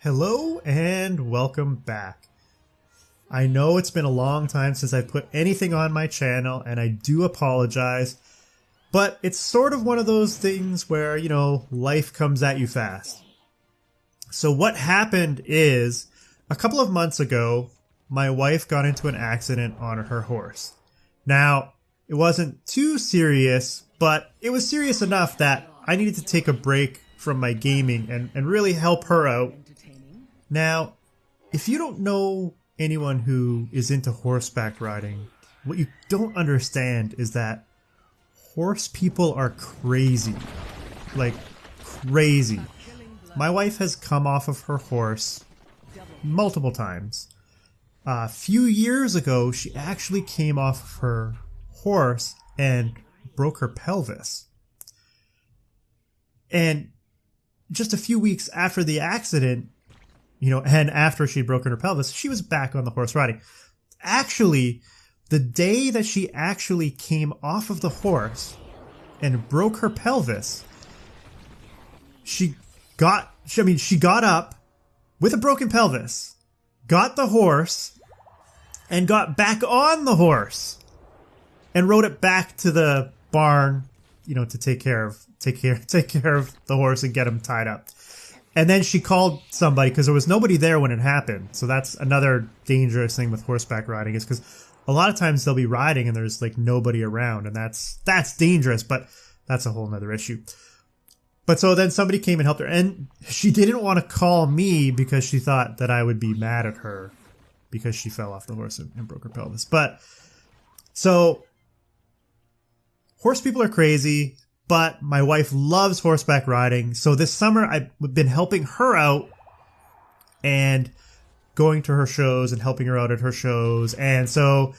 Hello and welcome back. I know it's been a long time since I put anything on my channel and I do apologize, but it's sort of one of those things where, life comes at you fast. So what happened is, a couple of months ago, my wife got into an accident on her horse. Now, it wasn't too serious, but it was serious enough that I needed to take a break from my gaming and really help her out. Now, if you don't know anyone who is into horseback riding, what you don't understand is that horse people are crazy. Like, crazy. My wife has come off of her horse multiple times. A few years ago, she actually came off of her horse and broke her pelvis. And just a few weeks after the accident, and after she'd broken her pelvis, she was back on the horse riding. Actually, the day that she actually came off of the horse and broke her pelvis, she got up with a broken pelvis, got the horse, and got back on the horse and rode it back to the barn, to take care of the horse and get him tied up. And then she called somebody because there was nobody there when it happened. So that's another dangerous thing with horseback riding, is because a lot of times they'll be riding and there's like nobody around, and that's dangerous, but that's a whole nother issue. But so then somebody came and helped her, and she didn't want to call me because she thought that I would be mad at her because she fell off the horse and broke her pelvis. But so horse people are crazy. But my wife loves horseback riding, so this summer I've been helping her out and going to her shows and helping her out at her shows, and so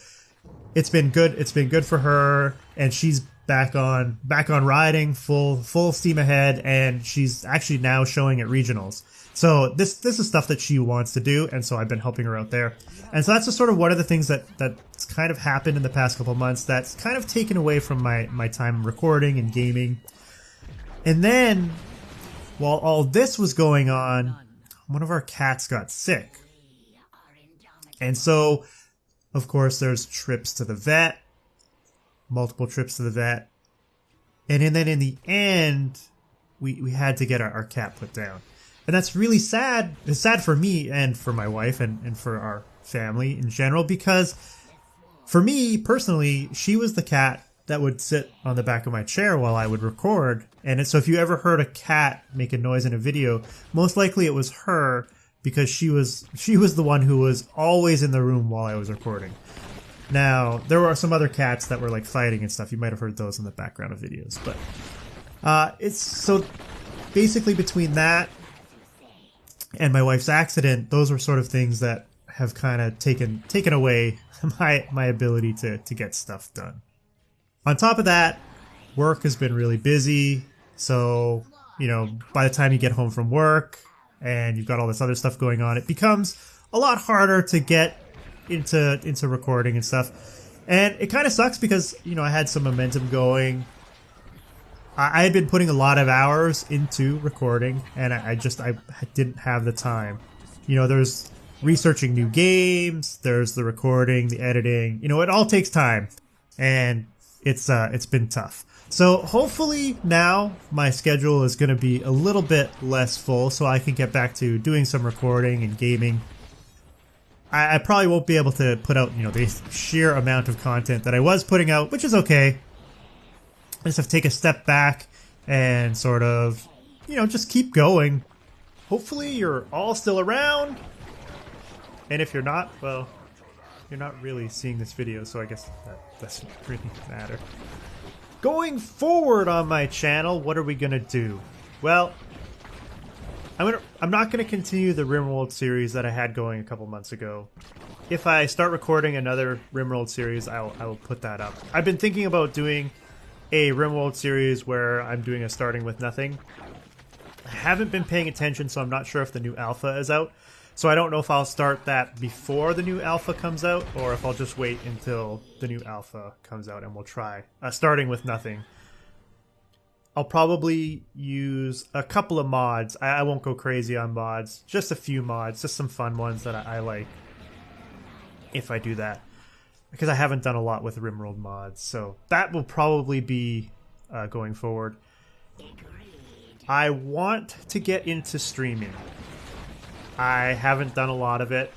it's been good. It's been good for her, and she's back on riding full steam ahead, and she's actually now showing at regionals. So this is stuff that she wants to do, and so I've been helping her out there. And so that's just sort of one of the things that's kind of happened in the past couple of months that's kind of taken away from my time recording and gaming. And then, while all this was going on, one of our cats got sick. And so, of course, there's trips to the vet, multiple trips to the vet. And then in the end, we had to get our cat put down. And that's really sad. It's sad for me and for my wife and for our family in general, because for me personally, she was the cat that would sit on the back of my chair while I would record. And so if you ever heard a cat make a noise in a video, most likely it was her, because she was the one who was always in the room while I was recording. Now, there were some other cats that were like fighting and stuff. You might have heard those in the background of videos, but it's so basically between that and my wife's accident, those were sort of things that have kind of taken away my ability to get stuff done. On top of that, work has been really busy. So, by the time you get home from work and you've got all this other stuff going on, it becomes a lot harder to get into recording and stuff. And it kind of sucks because, I had some momentum going. I had been putting a lot of hours into recording, and I didn't have the time. There's researching new games, there's the recording, the editing. It all takes time, and it's been tough. So hopefully now my schedule is going to be a little bit less full, so I can get back to doing some recording and gaming. I probably won't be able to put out, the sheer amount of content that I was putting out, which is okay. I just have to take a step back and sort of, just keep going. Hopefully you're all still around. And if you're not, well, you're not really seeing this video, so I guess that doesn't really matter. Going forward on my channel, what are we going to do? Well, I'm not going to continue the RimWorld series that I had going a couple months ago. If I start recording another RimWorld series, I will put that up. I've been thinking about doing a RimWorld series where I'm doing a starting with nothing. I haven't been paying attention, so I'm not sure if the new alpha is out. So I don't know if I'll start that before the new alpha comes out, or if I'll just wait until the new alpha comes out and we'll try starting with nothing. I'll probably use a couple of mods. I won't go crazy on mods. Just a few mods. Just some fun ones that I like. If I do that. Because I haven't done a lot with RimWorld mods. So that will probably be going forward. I want to get into streaming. I haven't done a lot of it.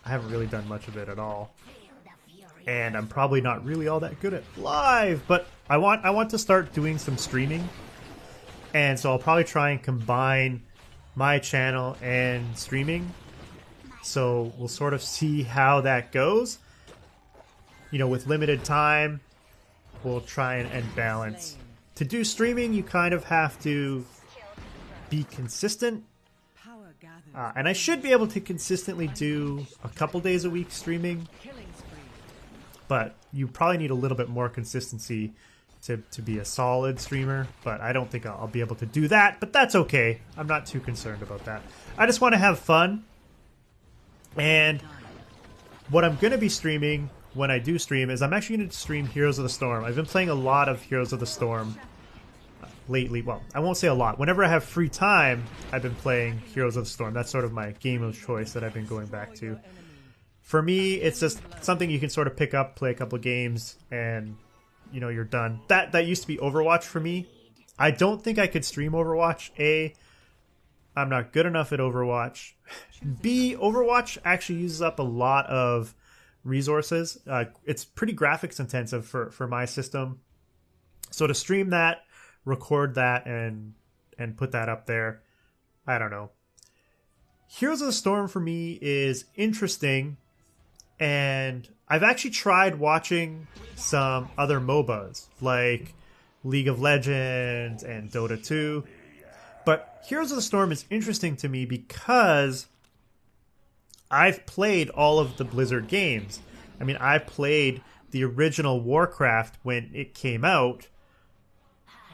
I haven't really done much of it at all. And I'm probably not really all that good at live, but I want to start doing some streaming. And so I'll probably try and combine my channel and streaming. So we'll sort of see how that goes. You know, with limited time, we'll try and balance. To do streaming, you kind of have to be consistent. And I should be able to consistently do a couple days a week streaming. But you probably need a little bit more consistency to be a solid streamer. But I don't think I'll be able to do that. But that's okay. I'm not too concerned about that. I just want to have fun. And what I'm going to be streaming when I do stream is I'm actually going to stream Heroes of the Storm. I've been playing a lot of Heroes of the Storm lately. Well, I won't say a lot. Whenever I have free time, I've been playing Heroes of the Storm. That's sort of my game of choice that I've been going back to. For me, it's just something you can sort of pick up, play a couple of games, and you know, you're done. That used to be Overwatch for me. I don't think I could stream Overwatch. A, I'm not good enough at Overwatch. B, Overwatch actually uses up a lot of resources. It's pretty graphics intensive for my system. So to stream that, record that, and put that up there, I don't know. Heroes of the Storm for me is interesting. And I've actually tried watching some other MOBAs, like League of Legends and Dota 2. But Heroes of the Storm is interesting to me because I've played all of the Blizzard games. I mean, I played the original Warcraft when it came out.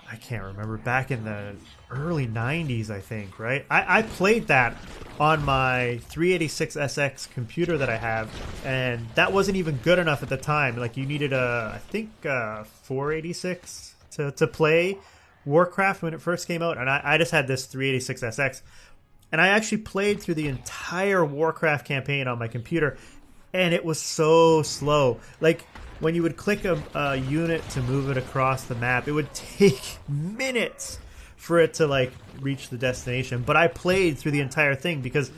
I can't remember, back in the early 90s, I think, right? I played that on my 386SX computer that I have, and that wasn't even good enough at the time. Like, you needed I think 486 to play Warcraft when it first came out, and I just had this 386SX. And I actually played through the entire Warcraft campaign on my computer, and it was so slow. Like, when you would click a unit to move it across the map, it would take minutes for it to like reach the destination. But I played through the entire thing because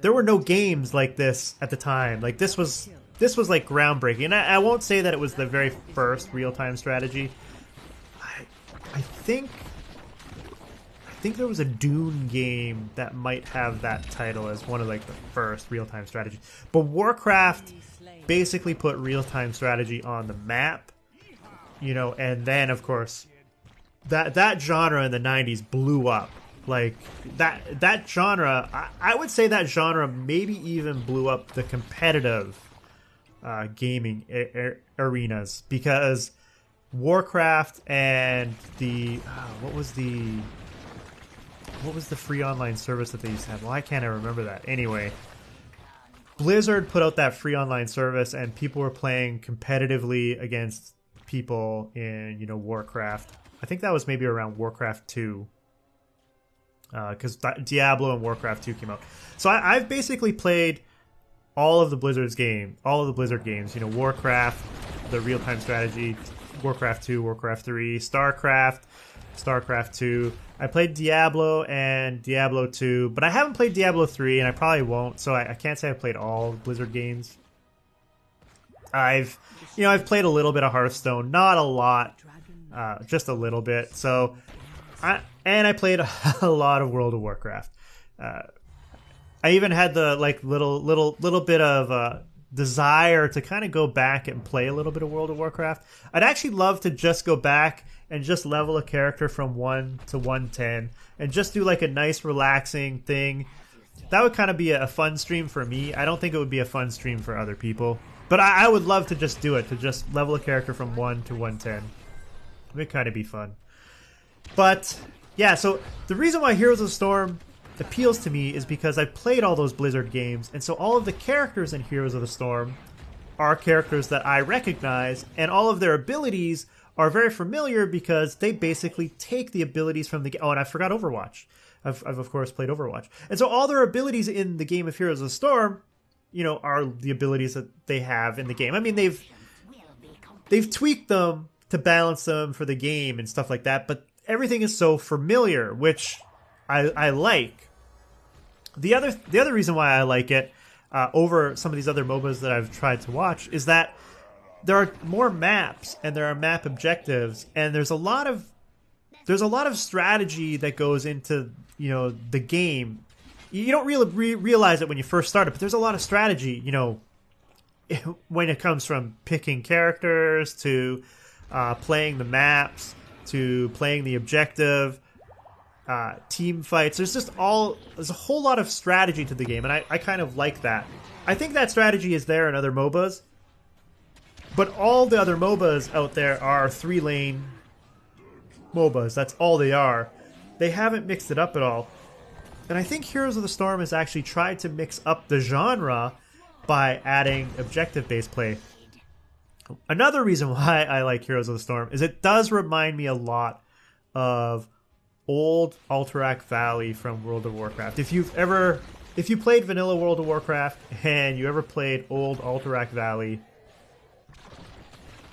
there were no games like this at the time. Like this was like groundbreaking. And I won't say that it was the very first real-time strategy. I think there was a Dune game that might have that title as one of like the first real-time strategies. But Warcraft basically put real-time strategy on the map, you know, and then of course that genre in the 90s blew up. Like that genre, I would say that genre maybe even blew up the competitive gaming arenas, because Warcraft and the what was the free online service that they used to have? Well, I can't remember that. Anyway, Blizzard put out that free online service, and people were playing competitively against people in, you know, Warcraft. I think that was maybe around Warcraft 2, because Diablo and Warcraft 2 came out. So I've basically played all of the Blizzard games. You know, Warcraft, the real-time strategy, Warcraft 2, Warcraft 3, StarCraft 2. I played Diablo and Diablo 2, but I haven't played Diablo 3, and I probably won't, so I can't say I've played all Blizzard games. I've played a little bit of Hearthstone, not a lot, just a little bit. So, I played a lot of World of Warcraft. I even had the like little bit of desire to kind of go back and play a little bit of World of Warcraft. I'd actually love to just go back and just level a character from 1 to 110 and just do like a nice relaxing thing. That would kind of be a fun stream for me. I don't think it would be a fun stream for other people, but I would love to just do it, to just level a character from 1 to 110. It would kind of be fun. But yeah, so the reason why Heroes of the Storm appeals to me is because I've played all those Blizzard games, and so all of the characters in Heroes of the Storm are characters that I recognize, and all of their abilities are very familiar because they basically take the abilities from the game. Oh, and I forgot Overwatch. I've of course played Overwatch. And so all their abilities in the game of Heroes of the Storm, are the abilities that they have in the game. I mean, they've tweaked them to balance them for the game and stuff like that, but everything is so familiar, which I like. The other reason why I like it over some of these other MOBAs that I've tried to watch is that there are more maps and there are map objectives, and there's a lot of strategy that goes into the game. You don't really realize it when you first start it, but there's a lot of strategy. When it comes from picking characters to playing the maps to playing the objective, team fights. There's a whole lot of strategy to the game, and I kind of like that. I think that strategy is there in other MOBAs, but all the other MOBAs out there are 3-lane MOBAs. That's all they are. They haven't mixed it up at all. And I think Heroes of the Storm has actually tried to mix up the genre by adding objective-based play. Another reason why I like Heroes of the Storm is it does remind me a lot of old Alterac Valley from World of Warcraft. If you played vanilla World of Warcraft and you ever played old Alterac Valley,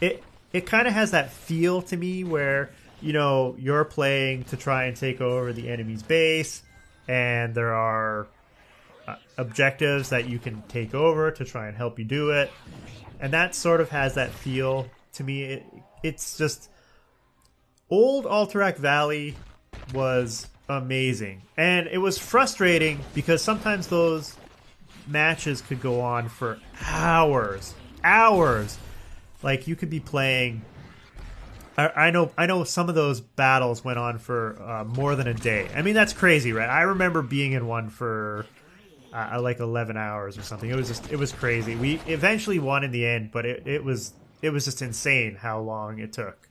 it kind of has that feel to me where you're playing to try and take over the enemy's base, and there are objectives that you can take over to try and help you do it. And that sort of has that feel to me. It's just old Alterac Valley was amazing. And it was frustrating because sometimes those matches could go on for hours. Like you could be playing. I know some of those battles went on for more than a day. I mean, that's crazy, right? I remember being in one for like 11 hours or something. It was crazy. We eventually won in the end, but it was just insane how long it took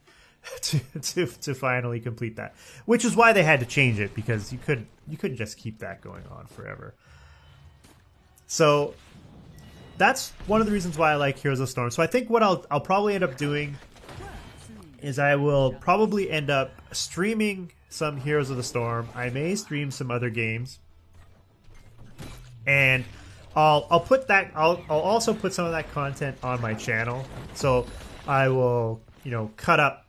to finally complete that. Which is why they had to change it, because you couldn't just keep that going on forever. So that's one of the reasons why I like Heroes of the Storm. So I think what I'll probably end up doing is I will probably end up streaming some Heroes of the Storm. I may stream some other games, and I'll also put some of that content on my channel. So I will cut up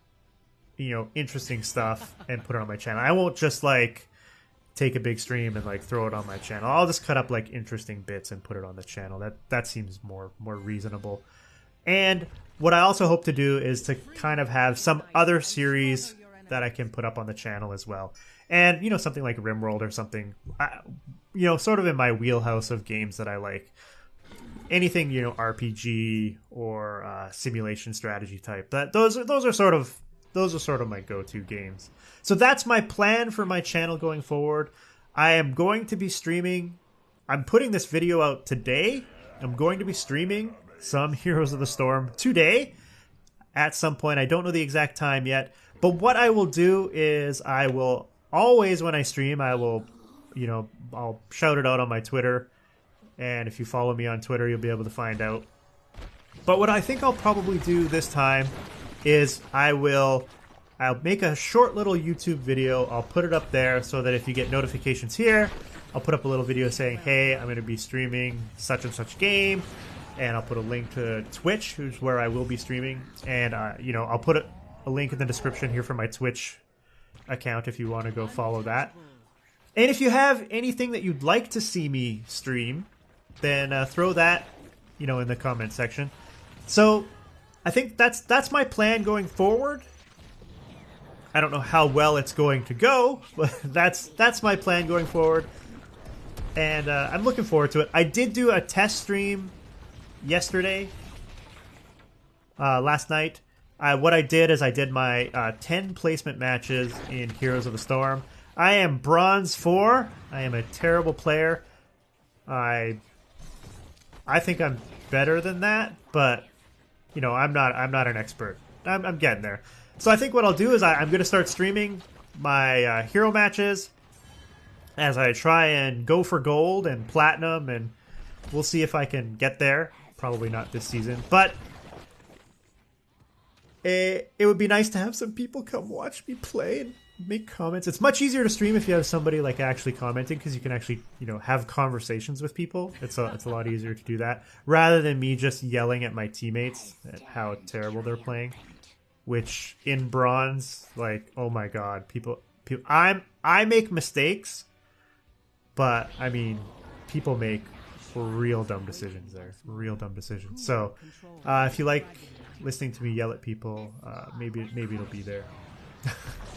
interesting stuff and put it on my channel. I won't just like take a big stream and like throw it on my channel. I'll just cut up like interesting bits and put it on the channel. That seems more reasonable. And what I also hope to do is to kind of have some other series that I can put up on the channel as well. And, something like RimWorld or something, sort of in my wheelhouse of games that I like. Anything, RPG or simulation strategy type. Those are sort of my go-to games. So that's my plan for my channel going forward. I am going to be streaming. I'm putting this video out today. I'm going to be streaming some Heroes of the Storm today at some point. I don't know the exact time yet, but what I will do is I will always, when I stream, I will, I'll shout it out on my Twitter, and if you follow me on Twitter, you'll be able to find out. But what I think I'll probably do this time is I'll make a short little YouTube video. I'll put it up there so that if you get notifications here, I'll put up a little video saying, hey, I'm going to be streaming such and such game. And I'll put a link to Twitch, which is where I will be streaming. And, I'll put a link in the description here for my Twitch account if you want to go follow that. And if you have anything that you'd like to see me stream, then throw that, in the comment section. So I think that's my plan going forward. I don't know how well it's going to go, but that's my plan going forward. And I'm looking forward to it. I did do a test stream yesterday, last night. What I did is I did my 10 placement matches in Heroes of the Storm. I am Bronze 4. I am a terrible player. I think I'm better than that, but I'm not an expert. I'm getting there. So I think what I'll do is I'm going to start streaming my hero matches as I try and go for gold and platinum, and we'll see if I can get there. Probably not this season, but it would be nice to have some people come watch me play and make comments. It's much easier to stream if you have somebody like actually commenting, because you can actually, you know, have conversations with people. It's a lot easier to do that rather than me just yelling at my teammates at how terrible they're playing. Which in bronze, like, oh my god, people I make mistakes, but I mean, people make real dumb decisions there, real dumb decisions. So if you like listening to me yell at people, maybe it'll be there.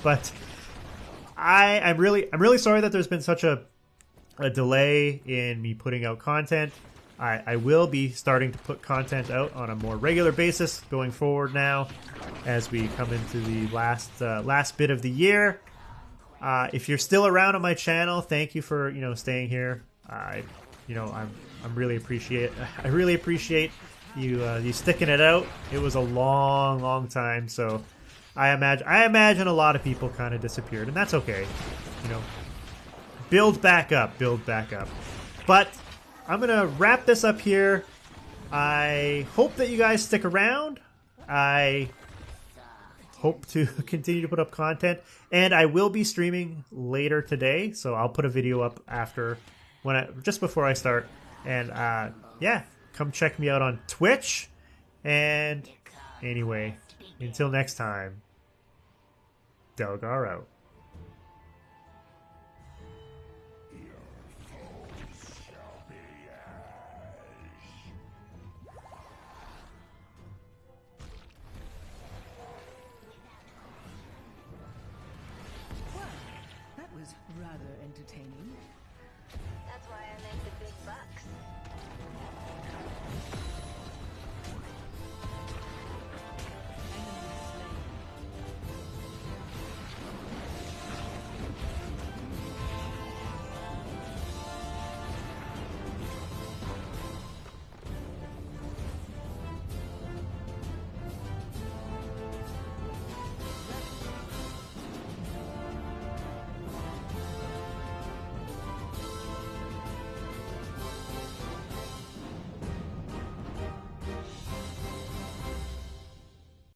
But I'm really sorry that there's been such a delay in me putting out content. I will be starting to put content out on a more regular basis going forward now, as we come into the last bit of the year. If you're still around on my channel, thank you for, you know, staying here. I'm really appreciate you sticking it out. It was a long time, so I imagine a lot of people kind of disappeared, and that's okay. You know, build back up. But I'm gonna wrap this up here. I hope that you guys stick around. I hope to continue to put up content, and I will be streaming later today, so I'll put a video up after, just before I start. And yeah, come check me out on Twitch. And anyway, until next time, Delgar out.